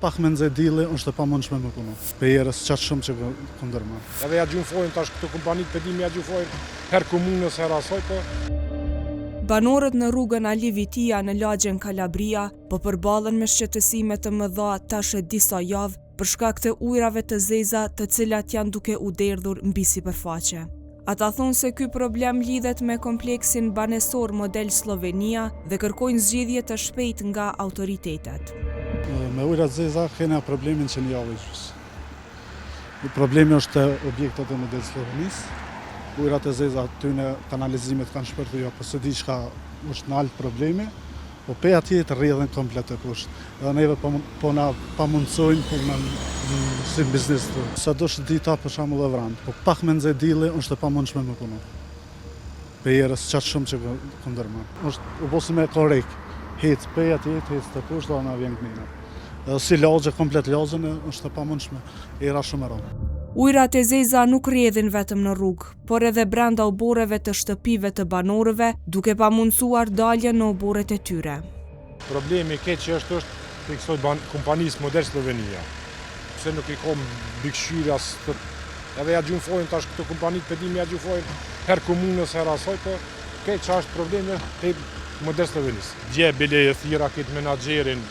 pak me nxej dilli, është e pamundshme me punu. Pejerës qatë shumë që këndërma. Edhe ja gjunfojnë tash këto kompanitë pedimi ja gjunfojnë her komunës her asoj, po. Banorët në rrugën Ali Vitia në lagjen Kalabria po përballen me shqetësime të mëdha tash e disa javë për shkak të ujrave të zeza të cilat janë duke u derdhur mbi sipërfaqe. Ata thonë se ky problem lidhet me kompleksin banesor model Slovenia dhe kërkojnë zgjidhje të shpejtë nga autoritetet. Me ujrat zeza kena problemin që një javë gjys. Problemi është te objektet e model Slovenisë. Ujrat e zeza aty në kanalizimet kanë shpërtu jo, po së di çka është në alt problemi, po pe atje të rrjedhen komplet e poshtë. Dhe neve po na pamundsojnë për në si biznes të. Sa do është dita për shembull e vrant, po pak me nxej dilli është e pamundshme me punu. Pejerës qatë shumë që këndërma. Është u bosi me korrek. Hec pe atje, hec të poshtë dhe na vjen knina. Edhe si lagje, komplet lagjën është e pamundshme, era shumë e rëndë. Ujrat e zeza nuk rrjedhin vetëm në rrugë, por edhe brenda oborreve të shtëpive të banorëve, duke pamundsuar daljen në oborret e tyre. Problemi keq që është për kësaj kompanisë model Slovenia. Pse nuk i kom bikëshyras të... Edhe ja gjunfojnë tash këto kompanitë pedimi ja gjunfojnë her komunës her asoj, po keq që është problemi te model Slovenisë. Dje bile e thira këtë menaxherin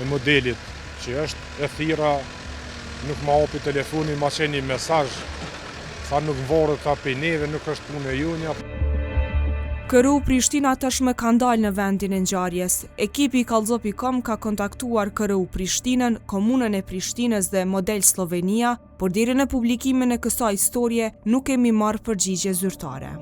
e modelit që është e thira nuk ma opi telefoni, ma qeni mesazh, sa nuk varët ta pe neve, nuk është punë e junja. KRU Prishtina tashmë ka ndalë në vendin e ngjarjes. Ekipi Kallzo.com ka kontaktuar KRU Prishtinën, Komunën e Prishtinës dhe Model Slovenia, por deri në publikimin e kësaj historie nuk kemi marrë përgjigje zyrtare.